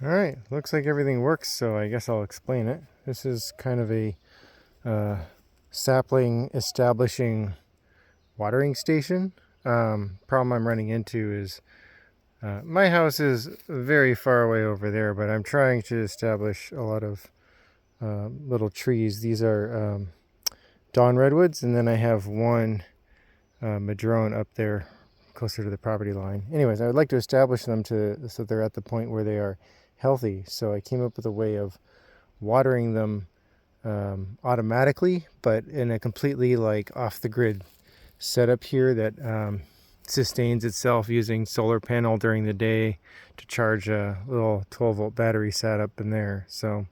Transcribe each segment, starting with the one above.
All right, looks like everything works, so I guess I'll explain it. This is kind of a sapling establishing watering station. Problem I'm running into is my house is very far away over there, but I'm trying to establish a lot of little trees. These are dawn redwoods, and then I have one madrone up there closer to the property line. Anyways, I would like to establish them so they're at the point where they are healthy. So I came up with a way of watering them automatically, but in a completely like off the grid setup here that sustains itself using solar panel during the day to charge a little 12-volt battery sat up in there. So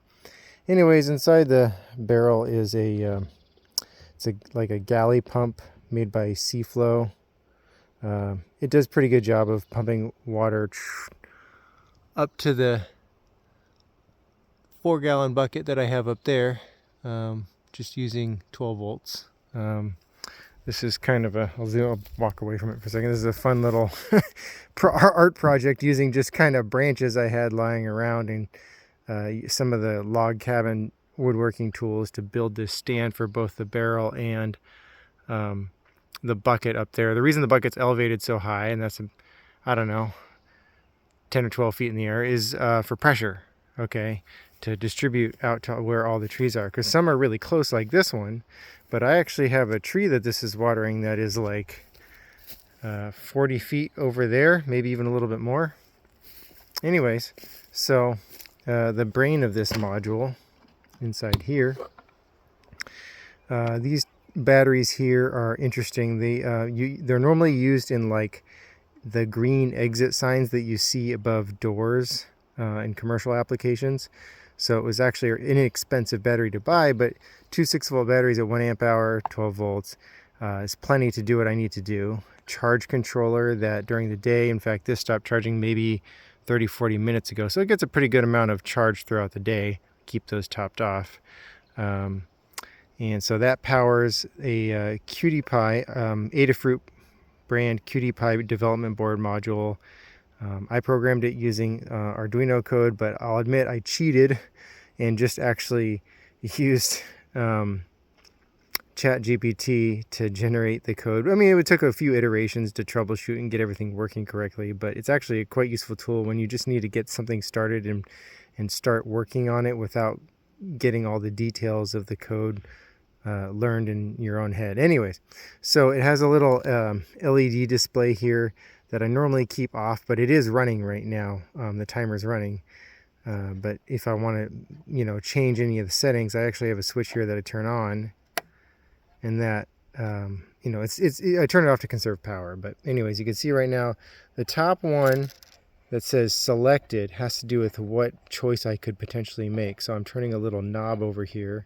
anyways, inside the barrel is like a galley pump made by Seaflow. It does a pretty good job of pumping water up to the 4-gallon bucket that I have up there, just using 12 volts. This is kind of I'll walk away from it for a second. This is a fun little art project using just kind of branches I had lying around and some of the log cabin woodworking tools to build this stand for both the barrel and the bucket up there. The reason the bucket's elevated so high, and that's, I don't know, 10 or 12 feet in the air, is for pressure, okay, to distribute out to where all the trees are. Because some are really close like this one, but I actually have a tree that this is watering that is like 40 feet over there, maybe even a little bit more. Anyways, so the brain of this module inside here, these batteries here are interesting. They're normally used in like the green exit signs that you see above doors in commercial applications. So it was actually an inexpensive battery to buy, but two 6-volt batteries at 1 amp hour, 12 volts is plenty to do what I need to do. Charge controller that during the day, in fact, this stopped charging maybe 30-40 minutes ago, so it gets a pretty good amount of charge throughout the day. Keep those topped off. And so that powers a Cutie Pie, Adafruit brand Cutie Pie development board module. I programmed it using Arduino code, but I'll admit I cheated and just actually used ChatGPT to generate the code. I mean, it took a few iterations to troubleshoot and get everything working correctly, but it's actually a quite useful tool when you just need to get something started and start working on it without getting all the details of the code learned in your own head. Anyways, so it has a little LED display here that I normally keep off, but it is running right now. The timer's running. But if I want to, change any of the settings, I actually have a switch here that I turn on, and that, I turn it off to conserve power. But anyways, you can see right now, the top one that says selected has to do with what choice I could potentially make. So I'm turning a little knob over here,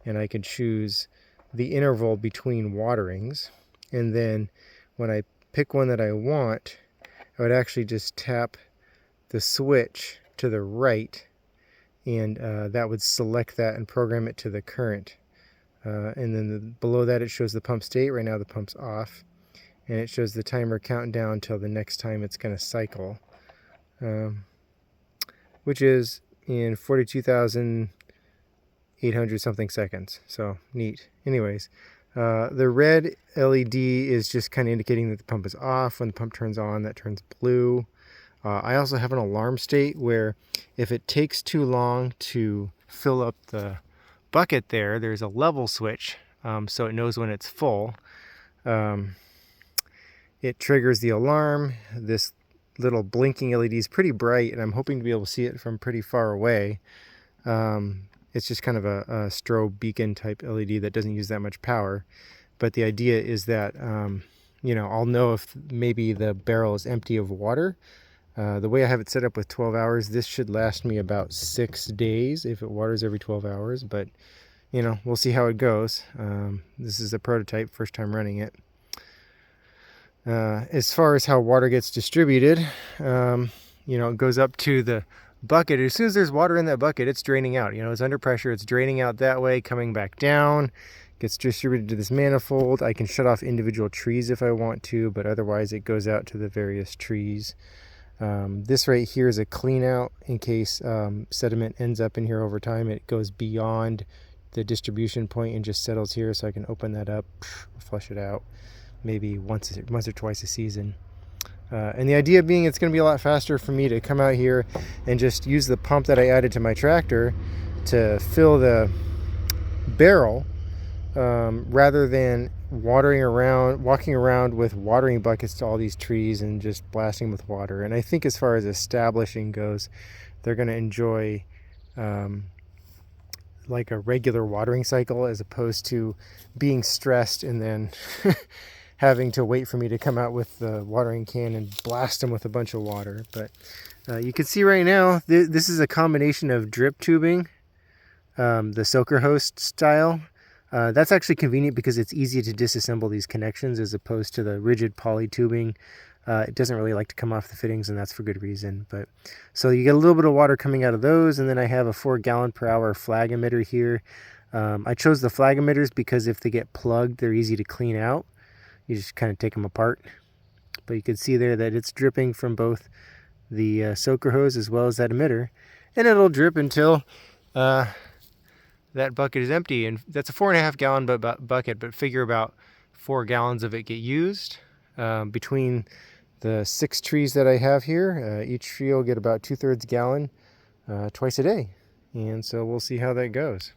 and I can choose the interval between waterings. And then when I pick one that I want, I would actually just tap the switch to the right, and that would select that and program it to the current. And then below that it shows the pump state. Right now the pump's off, and it shows the timer counting down until the next time it's going to cycle, which is in 42,800 something seconds. So neat. Anyways, the red LED is just kind of indicating that the pump is off. When the pump turns on, that turns blue. I also have an alarm state where if it takes too long to fill up the bucket there's a level switch, so it knows when it's full. It triggers the alarm. This little blinking LED is pretty bright, and I'm hoping to be able to see it from pretty far away. It's just kind of a strobe beacon type LED that doesn't use that much power. But the idea is that, I'll know if maybe the barrel is empty of water. The way I have it set up with 12 hours, this should last me about 6 days if it waters every 12 hours. But, we'll see how it goes. This is a prototype, first time running it. As far as how water gets distributed, it goes up to the bucket. As soon as there's water in that bucket, it's draining out. It's under pressure, it's draining out that way, coming back down, gets distributed to this manifold. I can shut off individual trees if I want to, but otherwise it goes out to the various trees. This right here is a clean out in case sediment ends up in here over time. It goes beyond the distribution point and just settles here, so I can open that up, flush it out, maybe once or twice a season. And the idea being it's going to be a lot faster for me to come out here and just use the pump that I added to my tractor to fill the barrel, rather than walking around with watering buckets to all these trees and just blasting with water. And I think as far as establishing goes, they're going to enjoy like a regular watering cycle, as opposed to being stressed and then having to wait for me to come out with the watering can and blast them with a bunch of water. But you can see right now, this is a combination of drip tubing, the soaker hose style. That's actually convenient because it's easy to disassemble these connections as opposed to the rigid poly tubing. It doesn't really like to come off the fittings, and that's for good reason. But so you get a little bit of water coming out of those, and then I have a 4-gallon-per-hour flag emitter here. I chose the flag emitters because if they get plugged, they're easy to clean out. You just kind of take them apart. But you can see there that it's dripping from both the soaker hose as well as that emitter, and it'll drip until that bucket is empty. And that's a 4.5-gallon bucket, but figure about 4 gallons of it get used. Between the 6 trees that I have here, each tree will get about 2/3 gallon twice a day. And so we'll see how that goes.